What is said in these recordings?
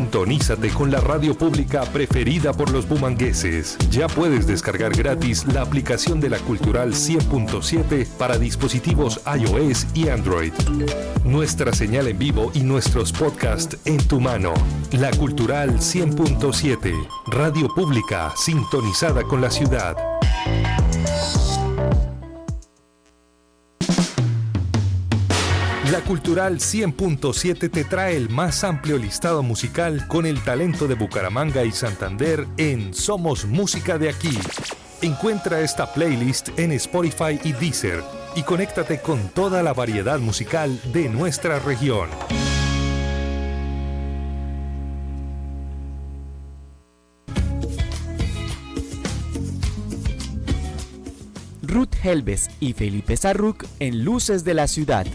Sintonízate con la radio pública preferida por los bumangueses. Ya puedes descargar gratis la aplicación de La Cultural 100.7 para dispositivos iOS y Android. Nuestra señal en vivo y nuestros podcasts en tu mano. La Cultural 100.7, radio pública sintonizada con la ciudad. La Cultural 100.7 te trae el más amplio listado musical con el talento de Bucaramanga y Santander en Somos Música de Aquí. Encuentra esta playlist en Spotify y Deezer y conéctate con toda la variedad musical de nuestra región. Ruth Helves y Felipe Sarruc en Luces de la Ciudad.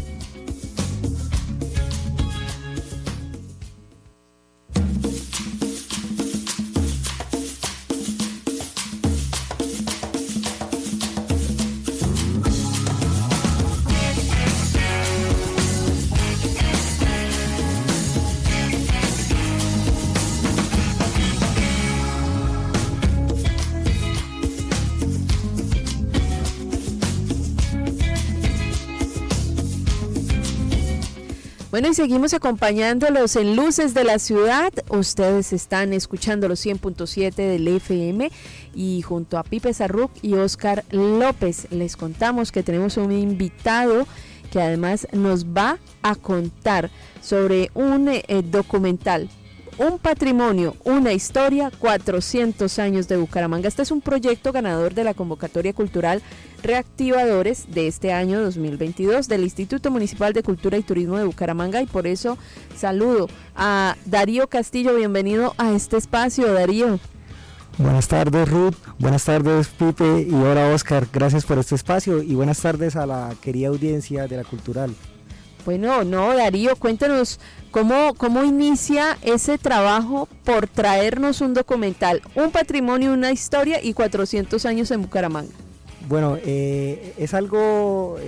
Bueno, y seguimos acompañándolos en Luces de la Ciudad. Ustedes están escuchando los 100.7 del FM y junto a Pipe Sarruc y Oscar López les contamos que tenemos un invitado que además nos va a contar sobre un documental, un patrimonio, una historia, 400 años de Bucaramanga. Este es un proyecto ganador de la convocatoria cultural Reactivadores de este año 2022 del Instituto Municipal de Cultura y Turismo de Bucaramanga, y por eso saludo a Darío Castillo. Bienvenido a este espacio, Darío. Buenas tardes, Ruth. Buenas tardes, Pipe. Y hola, Oscar. Gracias por este espacio y buenas tardes a la querida audiencia de la Cultural. Bueno, Darío, cuéntanos cómo inicia ese trabajo por traernos un documental, un patrimonio, una historia y 400 años en Bucaramanga. Bueno, es algo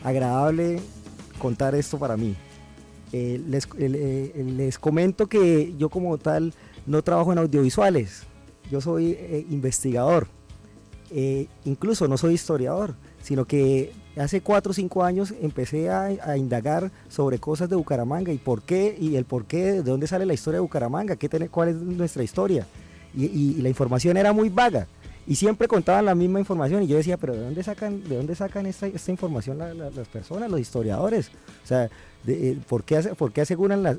agradable contar esto para mí. Les comento que yo como tal no trabajo en audiovisuales, yo soy investigador, incluso no soy historiador, sino que hace 4 o 5 años empecé a indagar sobre cosas de Bucaramanga y el porqué, de dónde sale la historia de Bucaramanga, cuál es nuestra historia. Y la información era muy vaga y siempre contaban la misma información y yo decía, pero ¿de dónde sacan esta información las personas, los historiadores? O sea, ¿por qué aseguran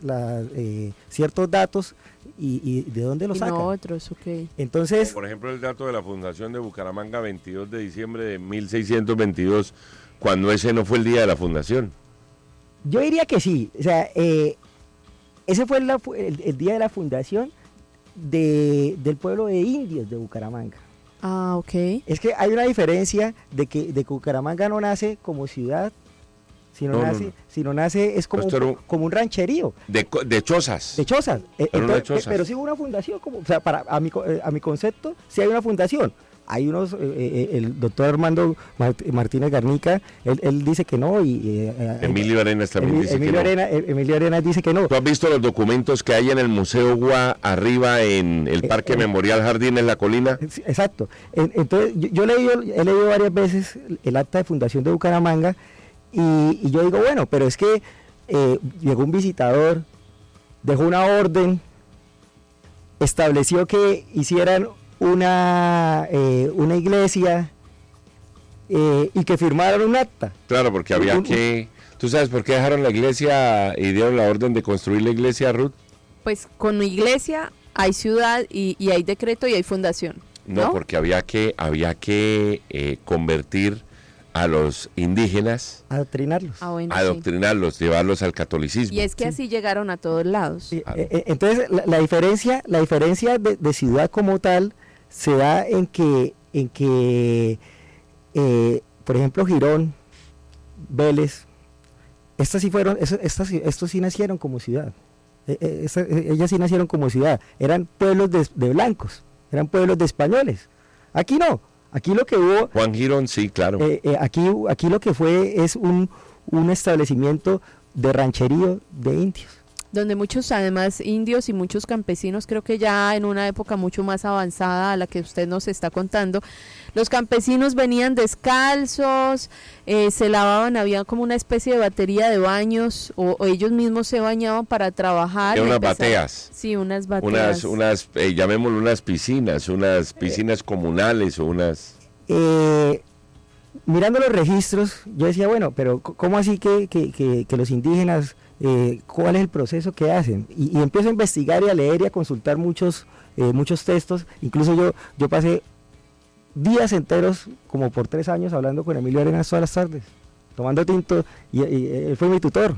ciertos datos y de dónde los sacan? Y no otros, ok. Entonces, por ejemplo, el dato de la fundación de Bucaramanga, 22 de diciembre de 1622, cuando ese no fue el día de la fundación. Yo diría que sí, o sea, ese fue el día de la fundación del pueblo de indios de Bucaramanga. Ah, ok. Es que hay una diferencia de que Bucaramanga no nace como ciudad, sino nace es como un rancherío. De chozas. De chozas. Pero sí hubo una fundación, o sea, a mi concepto, sí hay una fundación. Hay unos, el doctor Armando Martínez Garnica, él dice que no, y Emilio Arenas también dice que no. Emilio Arenas dice que no. ¿Tú has visto los documentos que hay en el Museo Gua arriba en el Parque Memorial Jardín en La Colina? Exacto. Entonces, yo he leído varias veces el acta de fundación de Bucaramanga y yo digo, bueno, pero es que llegó un visitador, dejó una orden, estableció que hicieran una iglesia y que firmaron un acta. Claro, porque había que... ¿Tú sabes por qué dejaron la iglesia y dieron la orden de construir la iglesia, Ruth? Pues con iglesia hay ciudad y hay decreto y hay fundación. No, porque había que convertir a los indígenas, adoctrinarlos, llevarlos al catolicismo. Y es que así llegaron a todos lados. Sí, entonces la diferencia de ciudad como tal se da en que por ejemplo, Girón, Vélez, estos sí nacieron como ciudad. Ellas sí nacieron como ciudad. Eran pueblos de blancos, eran pueblos de españoles. Aquí no. Aquí lo que hubo... Juan Girón, sí, claro. Aquí lo que fue es un establecimiento de rancherío de indios. donde muchos además indios y muchos campesinos, creo que ya en una época mucho más avanzada a la que usted nos está contando, los campesinos venían descalzos, se lavaban, había como una especie de batería de baños, o ellos mismos se bañaban para trabajar. Unas bateas. Sí, unas bateas. Llamémoslo unas piscinas comunales o unas... Mirando los registros, yo decía, bueno, pero ¿cómo así que los indígenas, cuál es el proceso que hacen? Y empiezo a investigar y a leer y a consultar muchos textos. Incluso yo pasé días enteros, como por 3 años, hablando con Emilio Arenas todas las tardes, tomando tinto, y él fue mi tutor.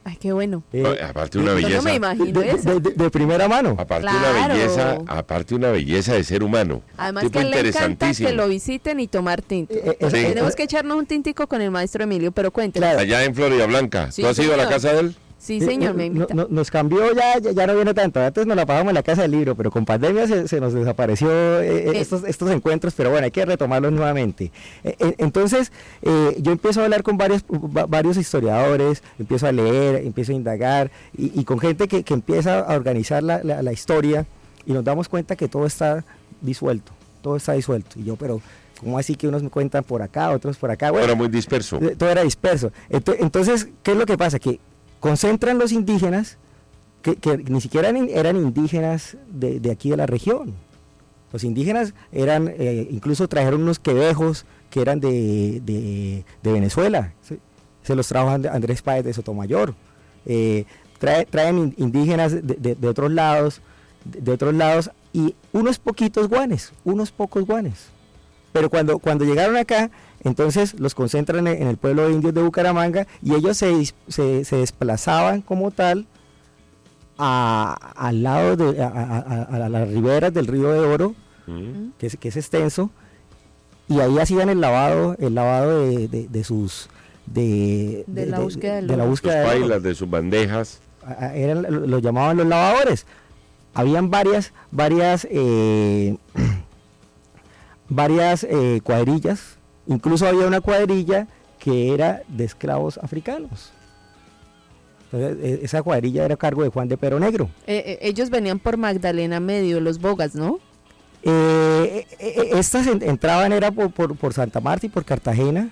Ay, qué bueno. Aparte una belleza. Yo no me imagino eso. De primera mano. Aparte Claro. una belleza de ser humano. Además Tipo que a él le encanta interesantísimo. que lo visiten y tomar tinto. Sí. Tenemos que echarnos un tintico con el maestro Emilio, pero cuénteme. Claro. Allá en Florida Blanca. Sí, ¿Tú has ido a la señor. casa de él? Sí, señor, me invita. Nos cambió, ya no viene tanto. Antes nos la pasábamos en la casa del libro, pero con pandemia se nos desapareció estos encuentros, pero bueno, hay que retomarlos nuevamente. Entonces, yo empiezo a hablar con varios historiadores, empiezo a leer, empiezo a indagar, y con gente que empieza a organizar la historia, y nos damos cuenta que todo está disuelto. Y yo, pero ¿cómo así que unos me cuentan por acá, otros por acá? Bueno, Era muy disperso. todo era disperso. Entonces, ¿qué es lo que pasa? Que concentran los indígenas que ni siquiera eran indígenas de aquí de la región. Los indígenas eran, incluso trajeron unos quebejos que eran de Venezuela. Se los trajo Andrés Páez de Sotomayor. Traen indígenas de otros lados, y unos pocos guanes. Pero cuando llegaron acá, entonces los concentran en el pueblo de indios de Bucaramanga, y ellos se desplazaban como tal al lado a las riberas del río de Oro, que es extenso, y ahí hacían el lavado de sus la búsqueda del de la oro. búsqueda Sus del oro. pailas, de sus bandejas. Los llamaban los lavadores. Habían varias cuadrillas. Incluso había una cuadrilla que era de esclavos africanos. Entonces, esa cuadrilla era a cargo de Juan de Pero Negro. Ellos venían por Magdalena Medio, los bogas, ¿no? Estas entraban era por Santa Marta y por Cartagena.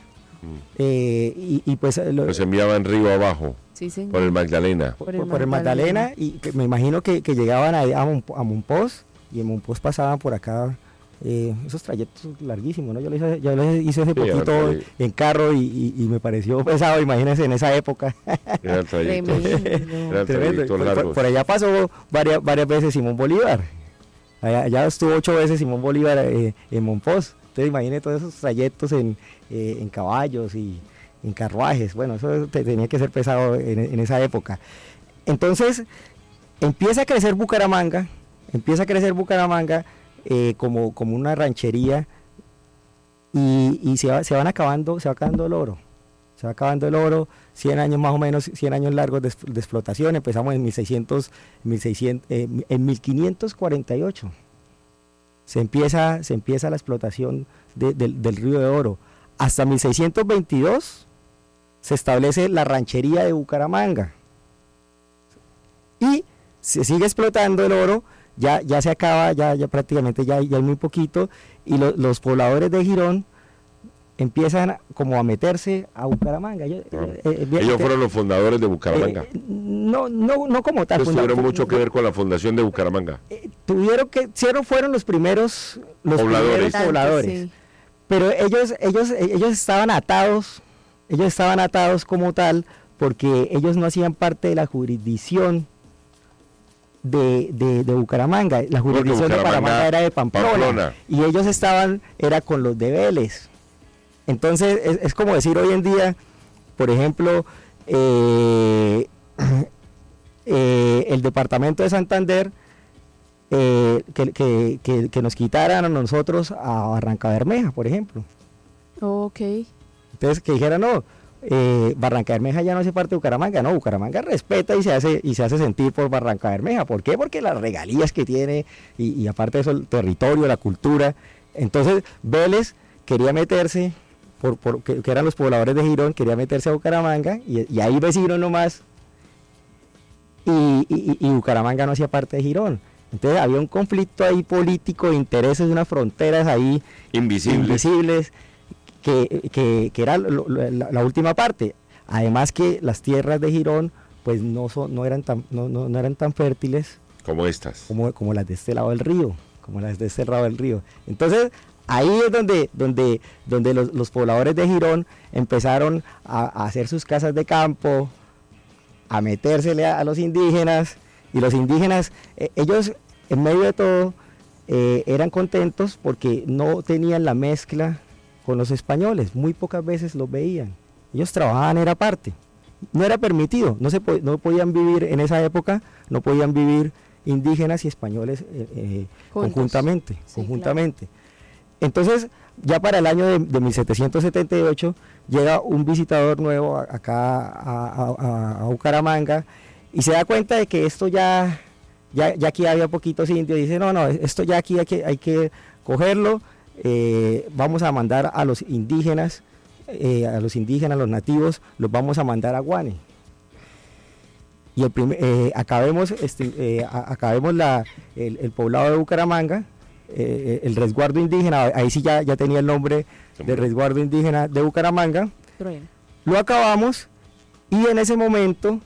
Y pues Los enviaban río abajo, Sí, señor. por el Magdalena. Por el Magdalena, y que me imagino que llegaban a Monpós, y en Monpós pasaban por acá esos trayectos larguísimos, ¿no? Yo lo hice hace poquito en carro, y me pareció pesado, imagínense, en esa época. Eran trayectos, Tremendo. eran trayectos largos. Por allá pasó varias veces Simón Bolívar. Allá estuvo 8 veces Simón Bolívar en Monpós. Entonces imagínense todos esos trayectos en caballos y en carruajes. Bueno, eso tenía que ser pesado en esa época. Entonces empieza a crecer Bucaramanga como una ranchería, y se va acabando el oro. 100 años más o menos, 100 años largos de explotación. Empezamos en 1548. Se empieza la explotación del río de Oro. Hasta 1622 se establece la ranchería de Bucaramanga. Y se sigue explotando el oro, ya se acaba, ya prácticamente ya hay muy poquito, y los pobladores de Girón empiezan como a meterse a Bucaramanga. Ellos fueron los fundadores de Bucaramanga. No como tal. Ellos tuvieron mucho que ver con la fundación de Bucaramanga. Fueron los primeros Pobladores. pobladores. Sí. Pero ellos estaban atados como tal, porque ellos no hacían parte de la jurisdicción de Bucaramanga. La jurisdicción de Bucaramanga era de Pamplona, y ellos era con los de Vélez. Entonces es como decir hoy en día, por ejemplo, el departamento de Santander, que nos quitaran a nosotros a Barrancabermeja, por ejemplo. Ok. Entonces que dijeran, no, Barrancabermeja ya no hace parte de Bucaramanga. No, Bucaramanga respeta y se hace sentir por Barrancabermeja. ¿Por qué? Porque las regalías que tiene, y aparte de eso, el territorio, la cultura. Entonces Vélez quería meterse, que eran los pobladores de Girón, quería meterse a Bucaramanga, y ahí vecino nomás y Bucaramanga no hacía parte de Girón. Entonces había un conflicto ahí político de intereses, unas fronteras ahí invisibles que era la última parte. Además que las tierras de Girón pues no eran tan fértiles como estas. Como las de este lado del río, Entonces ahí es donde los pobladores de Girón empezaron a hacer sus casas de campo, a metérsele a los indígenas, y los indígenas, ellos en medio de todo eran contentos porque no tenían la mezcla con los españoles, muy pocas veces los veían, ellos trabajaban, era parte, no era permitido, no podían vivir en esa época, no podían vivir indígenas y españoles conjuntamente. Claro. Entonces, ya para el año de 1778 llega un visitador nuevo acá a Bucaramanga y se da cuenta de que esto ya aquí había poquitos indios, y dice, no, esto ya aquí hay que cogerlo, vamos a mandar a los indígenas, los nativos, los vamos a mandar a Guane. Y acabemos el poblado de Bucaramanga, el resguardo indígena, ahí sí ya tenía el nombre de resguardo indígena de Bucaramanga. Lo acabamos, y en ese momento,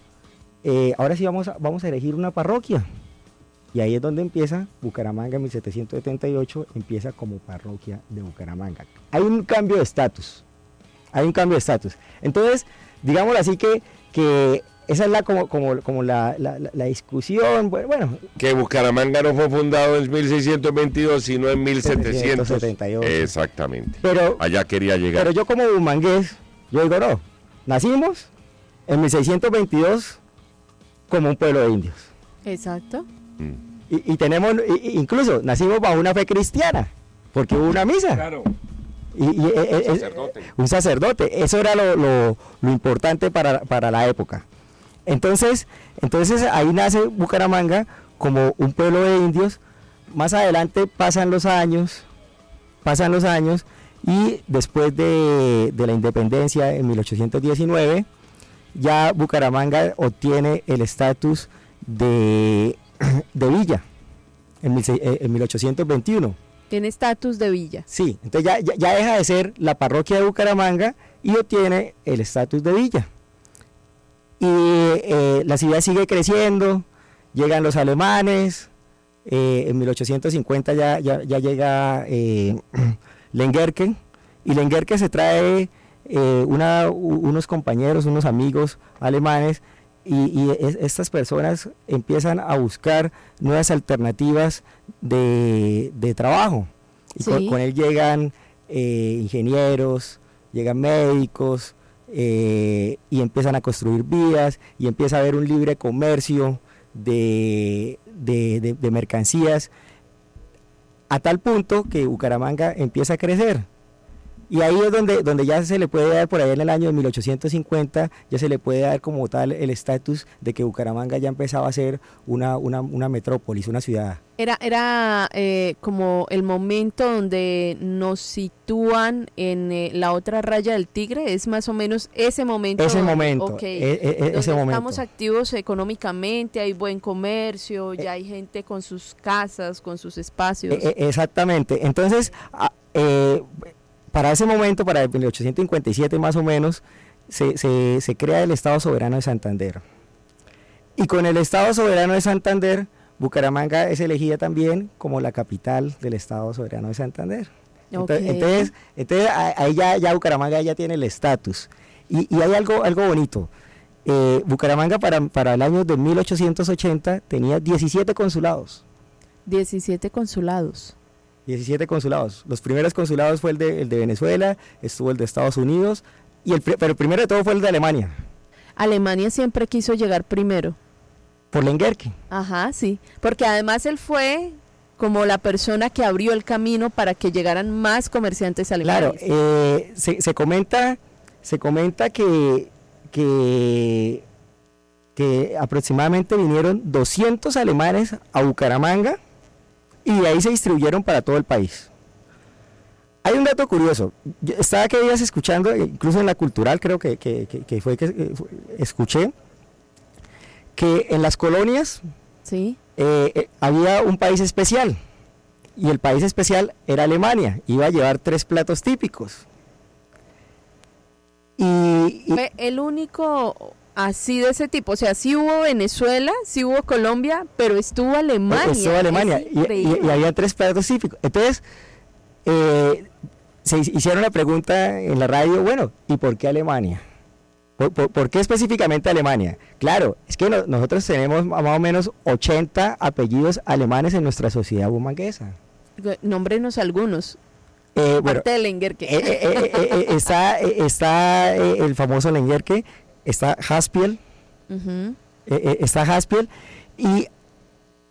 ahora sí vamos a elegir una parroquia. Y ahí es donde empieza Bucaramanga en 1778, empieza como parroquia de Bucaramanga. Hay un cambio de estatus. Entonces, digámoslo así que esa es como la discusión, bueno. Que Bucaramanga no fue fundado en 1622, sino en 1778. Exactamente. Pero, allá quería llegar. Pero yo como bumangués, yo digo, no, nacimos en 1622 como un pueblo de indios. Exacto. Y tenemos, incluso nacimos bajo una fe cristiana, porque hubo una misa. Claro. Un sacerdote. Eso era lo importante para la época. Entonces ahí nace Bucaramanga como un pueblo de indios. Más adelante pasan los años, y después de la independencia en 1819, ya Bucaramanga obtiene el estatus de villa en 1821. Tiene estatus de villa. Sí, entonces ya deja de ser la parroquia de Bucaramanga y obtiene el estatus de villa. Y la ciudad sigue creciendo, llegan los alemanes, en 1850 ya llega Lenguerque, y Lenguerque se trae unos compañeros, unos amigos alemanes, y estas personas empiezan a buscar nuevas alternativas de trabajo. Y sí. con él llegan ingenieros, llegan médicos, y empiezan a construir vías, y empieza a haber un libre comercio de mercancías, a tal punto que Bucaramanga empieza a crecer. Y ahí es donde ya se le puede dar, por ahí en el año de 1850, ya se le puede dar como tal el estatus de que Bucaramanga ya empezaba a ser una metrópolis, una ciudad. Era como el momento donde nos sitúan en la otra raya del tigre, es más o menos ese momento. Ese momento, okay, ese momento. Estamos activos económicamente, hay buen comercio, ya hay gente con sus casas, con sus espacios. Exactamente, entonces para ese momento, para el 1857 más o menos, se crea el Estado Soberano de Santander. Y con el Estado Soberano de Santander, Bucaramanga es elegida también como la capital del Estado Soberano de Santander. Okay. Entonces ahí ya Bucaramanga ya tiene el estatus. Y hay algo bonito. Bucaramanga para el año de 1880 tenía 17 consulados. 17 consulados. 17 consulados. Los primeros consulados fue el de Venezuela, estuvo el de Estados Unidos, pero el primero de todo fue el de Alemania. Alemania siempre quiso llegar primero. Por Lenguerque. Ajá, sí. Porque además él fue como la persona que abrió el camino para que llegaran más comerciantes alemanes. Claro, se comenta que aproximadamente vinieron 200 alemanes a Bucaramanga, y de ahí se distribuyeron para todo el país. Hay un dato curioso. Yo estaba aquellos días escuchando, incluso en la cultural creo que escuché, que en las colonias Sí. había un país especial, y el país especial era Alemania, iba a llevar 3 platos típicos. Y Fue el único así de ese tipo. O sea, sí hubo Venezuela, sí hubo Colombia, pero estuvo Alemania. estuvo Alemania, Es y increíble. había 3 platos típicos. Entonces, se hicieron la pregunta en la radio, bueno, ¿y por qué Alemania? ¿Por qué específicamente Alemania? Claro, es que nosotros tenemos más o menos 80 apellidos alemanes en nuestra sociedad bumanguesa. Nómbrenos algunos. Bueno, Aparte de Lenguerque. está el famoso Lenguerque, está Haspiel, Ujú. está Haspiel, y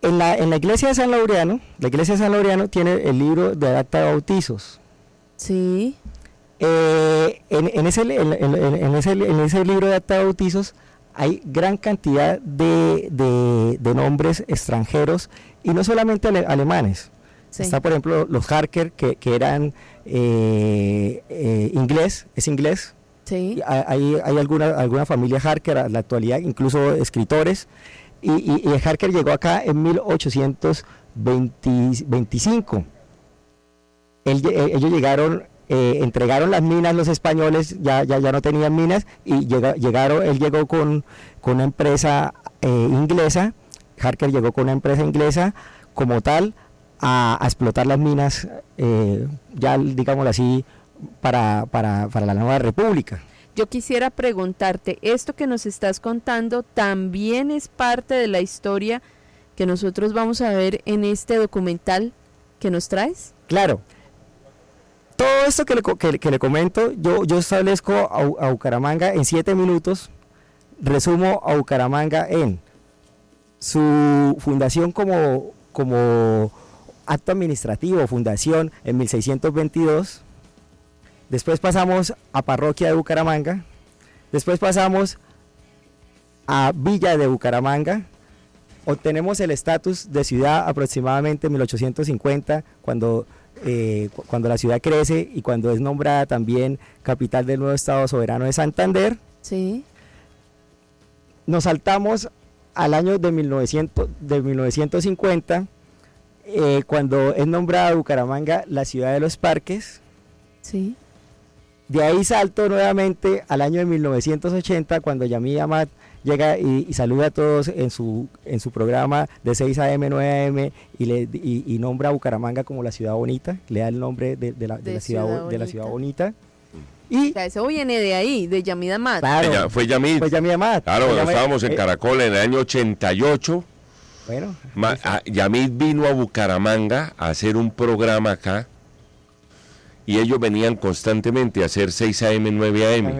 en la iglesia de San Laureano, la iglesia de San Laureano tiene el libro de acta de bautizos. Sí. En ese libro de acta de bautizos hay gran cantidad de nombres extranjeros, y no solamente alemanes. Sí. Está, por ejemplo, los Harker, que eran inglés. Sí. Hay alguna familia Harker en la actualidad, incluso escritores, y el Harker llegó acá en 1825. Ellos llegaron, entregaron las minas, los españoles ya no tenían minas, y él llegó con una empresa inglesa. Harker llegó con una empresa inglesa como tal a explotar las minas, ya digámoslo así, para la nueva república. Yo quisiera preguntarte, esto que nos estás contando también es parte de la historia que nosotros vamos a ver en este documental que nos traes. Claro, todo esto que le comento, yo establezco a Bucaramanga en 7 minutos, resumo a Bucaramanga en su fundación como acto administrativo, fundación en 1622, después pasamos a Parroquia de Bucaramanga, después pasamos a Villa de Bucaramanga, obtenemos el estatus de ciudad aproximadamente en 1850, cuando la ciudad crece y cuando es nombrada también capital del nuevo Estado Soberano de Santander. Sí. Nos saltamos al año de 1950, cuando es nombrada Bucaramanga la ciudad de los parques. Sí. De ahí salto nuevamente al año de 1980, cuando Yamid Amad llega y saluda a todos en su programa de 6 a.m., 9 a.m. y nombra a Bucaramanga como la ciudad bonita, le da el nombre de la ciudad bonita. Y O sea, eso viene de ahí, de Yamid Amad. claro, Fue Yamid. pues Yamid Amad. Claro, cuando Yamid- estábamos en Caracol en el año 88, Bueno, Yamid vino a Bucaramanga a hacer un programa acá, y ellos venían constantemente a hacer 6 a.m., 9 a.m.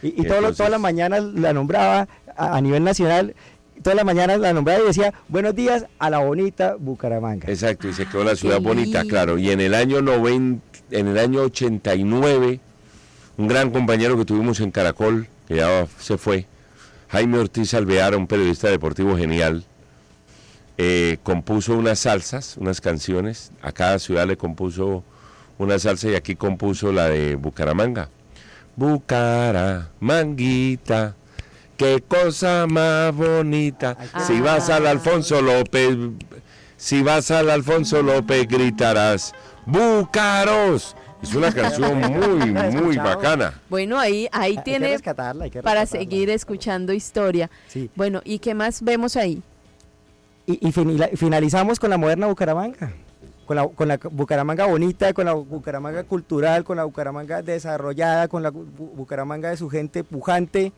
Y Entonces- todas las mañanas la nombraba a nivel nacional, todas las mañanas la nombraba y decía, buenos días a la bonita Bucaramanga. Exacto, y se quedó la ciudad Qué bonita, lindo. claro. Y en el año 89, un gran compañero que tuvimos en Caracol, que ya se fue, Jaime Ortiz Alvear, un periodista deportivo genial, compuso unas salsas, unas canciones. A cada ciudad le compuso una salsa, y aquí compuso la de Bucaramanga. Bucaramanguita, qué cosa más bonita. Si vas al Alfonso López, gritarás Búcaros. Es una canción muy bacana. Bueno, ahí Hay que tiene rescatarla, hay que para rescatarla. seguir escuchando historia. Sí. Bueno, ¿y qué más vemos ahí? Y finalizamos con la moderna Bucaramanga, con la Bucaramanga bonita, con la Bucaramanga cultural, con la Bucaramanga desarrollada, con la Bucaramanga de su gente pujante.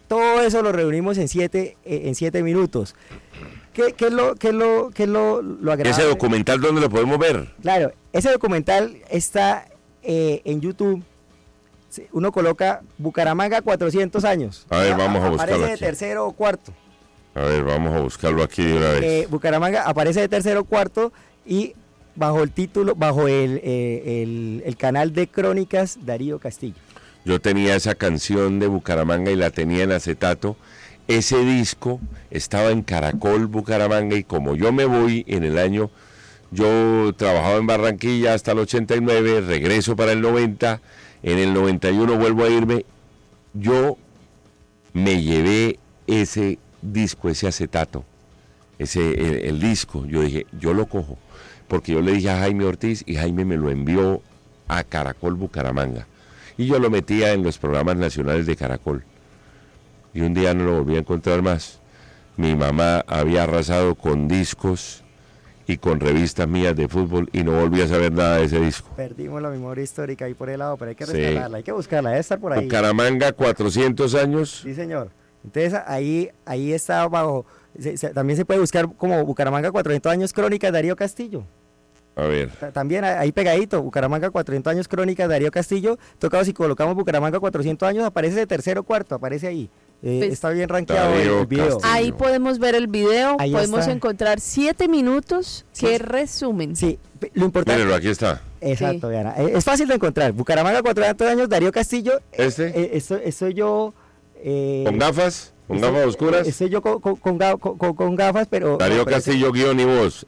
Todo eso lo reunimos en 7 minutos. ¿Qué es lo agradable? Ese documental, ¿dónde lo podemos ver? Claro, ese documental está en YouTube. Sí, uno coloca Bucaramanga 400 años. A ver, vamos a buscarlo Aparece de aquí. tercero o cuarto. A ver, vamos a buscarlo aquí de una vez. Bucaramanga aparece de tercero o cuarto, y bajo el título, bajo el canal de crónicas Darío Castillo. Yo tenía esa canción de Bucaramanga y la tenía en acetato. Ese disco estaba en Caracol, Bucaramanga, y como yo me voy en el año, yo trabajaba en Barranquilla hasta el 89, regreso para el 90, en el 91 vuelvo a irme, yo me llevé ese disco, ese acetato, el disco, yo dije, yo lo cojo, porque yo le dije a Jaime Ortiz y Jaime me lo envió a Caracol Bucaramanga. Y yo lo metía en los programas nacionales de Caracol. Y un día no lo volví a encontrar más. Mi mamá había arrasado con discos y con revistas mías de fútbol y no volví a saber nada de ese disco. Perdimos la memoria histórica ahí por el lado, pero hay que Sí. rescatarla, hay que buscarla, debe estar por ahí. Bucaramanga, 400 años. Sí, señor. Entonces ahí está bajo, también se puede buscar como Bucaramanga 400 años crónicas Darío Castillo. A ver, También ahí pegadito, Bucaramanga 400 años crónicas Darío Castillo, tocado si colocamos Bucaramanga 400 años, aparece de tercero o cuarto, aparece ahí. Pues, está bien rankeado Darío el video. Castillo. Ahí podemos ver el video, Ahí podemos está. encontrar 7 minutos Sí. que resumen. Sí, lo importante. mírenlo, aquí está. Exacto, Diana. Es fácil de encontrar. Bucaramanga 400 años, Darío Castillo. ¿Este? Estoy yo. ¿Con gafas? ¿Con gafas oscuras? Estoy yo con gafas, pero. Darío pero Castillo, guión y voz,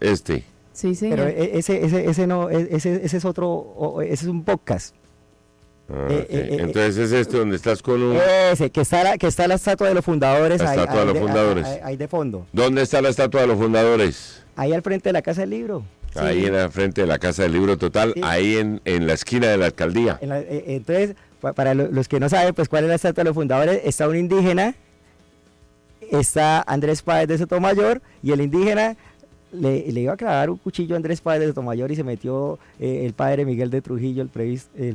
Sí, señor. Pero ese no, ese es otro, ese es un podcast. Ah, ok. Entonces es este donde estás con un... Ese, que está la estatua de los fundadores. La estatua de los fundadores. Ahí de fondo. ¿Dónde está la estatua de los fundadores? Ahí al frente de la Casa del Libro. Ahí en la frente de la Casa del Libro Total, Sí. ahí en la esquina de la alcaldía. Entonces, para los que no saben, pues cuál es la estatua de los fundadores, está un indígena, está Andrés Páez de Sotomayor, y el indígena le iba a clavar un cuchillo a Andrés Páez de Sotomayor y se metió el padre Miguel de Trujillo, el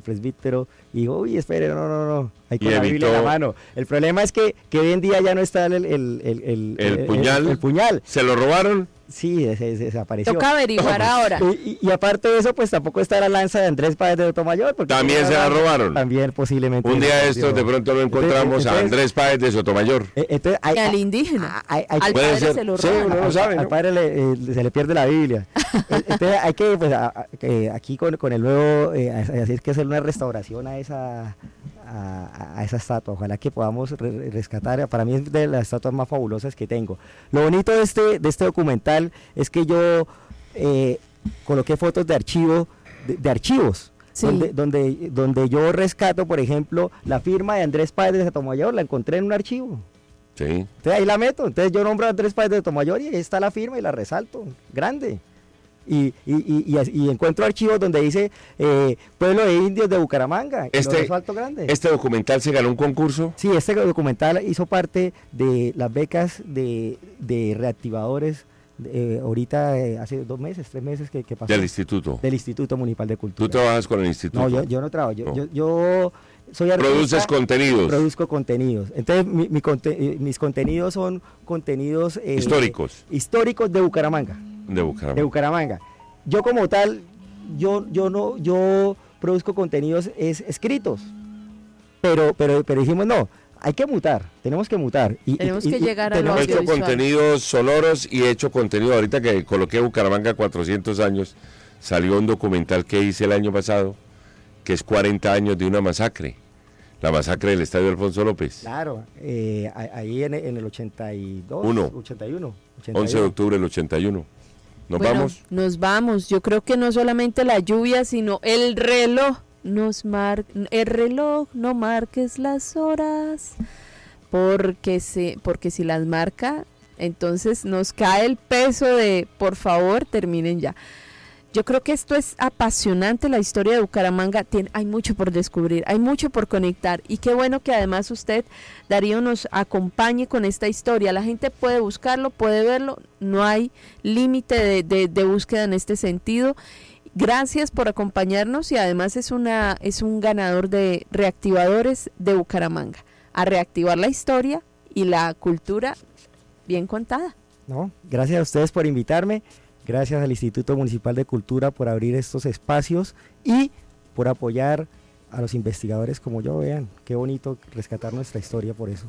presbítero, y dijo, uy, espere, no, hay con Y la Biblia en la evitó- mano. El problema es que hoy en día ya no está el puñal. el puñal. ¿Se lo robaron? Sí, se desapareció. Toca averiguar ahora. Y aparte de eso, pues tampoco está la lanza de Andrés Páez de Sotomayor. porque También se la robaron. También posiblemente. Un día se de la estos de perdió. pronto lo encontramos a Entonces- Andrés Páez de Sotomayor. Entonces, Y al indígena. Al Puede padre ser. se lo Sí, roban. uno no sabe, Al ¿no? padre se le pierde la Biblia. Entonces hay que, pues, aquí con el nuevo, así es que hacer una restauración a esa estatua. Ojalá que podamos rescatar. Para mí es de las estatuas más fabulosas que tengo. Lo bonito de este documental es que yo coloqué fotos de archivo, de archivos. Sí. Donde yo rescato, por ejemplo, la firma de Andrés Páez de Sotomayor, la encontré en un archivo. Sí. Entonces ahí la meto, entonces yo nombro a Andrés Páez de Sotomayor y ahí está la firma y la resalto, grande. Y encuentro archivos donde dice Pueblo de Indios de Bucaramanga, y lo resalto grande. Este documental se ganó un concurso. Sí, este documental hizo parte de las becas de reactivadores, ahorita hace 2 meses, 3 meses que pasó. Del instituto. Del Instituto Municipal de Cultura. Tú trabajas con el instituto. No, yo no trabajo, No. yo soy artista. Produces contenidos Produzco contenidos. Entonces, mis contenidos son contenidos históricos de Bucaramanga. de Bucaramanga. De Bucaramanga. Yo como tal, yo produzco contenidos escritos. Pero dijimos, no, hay que mutar, tenemos que mutar. Tenemos que llegar a lo tenemos He hecho audiovisual. contenidos sonoros y he hecho contenido, ahorita que coloqué Bucaramanga 400 años, salió un documental que hice el año pasado, que es 40 años de una masacre, la masacre del Estadio Alfonso López, Claro, ahí en el 82, Uno. 81. 11 de octubre del 81. ¿Nos Bueno, vamos? Nos vamos. Yo creo que no solamente la lluvia, sino el reloj. El reloj, no marques las horas, porque si las marca, entonces nos cae el peso de, por favor, terminen ya. Yo creo que esto es apasionante, la historia de Bucaramanga, hay mucho por descubrir, hay mucho por conectar, y qué bueno que además usted, Darío, nos acompañe con esta historia. La gente puede buscarlo, puede verlo, no hay límite de búsqueda en este sentido. Gracias por acompañarnos, y además es un ganador de reactivadores de Bucaramanga, a reactivar la historia y la cultura bien contada. No, gracias a ustedes por invitarme, gracias al Instituto Municipal de Cultura por abrir estos espacios y por apoyar a los investigadores como yo. Vean, qué bonito rescatar nuestra historia por eso.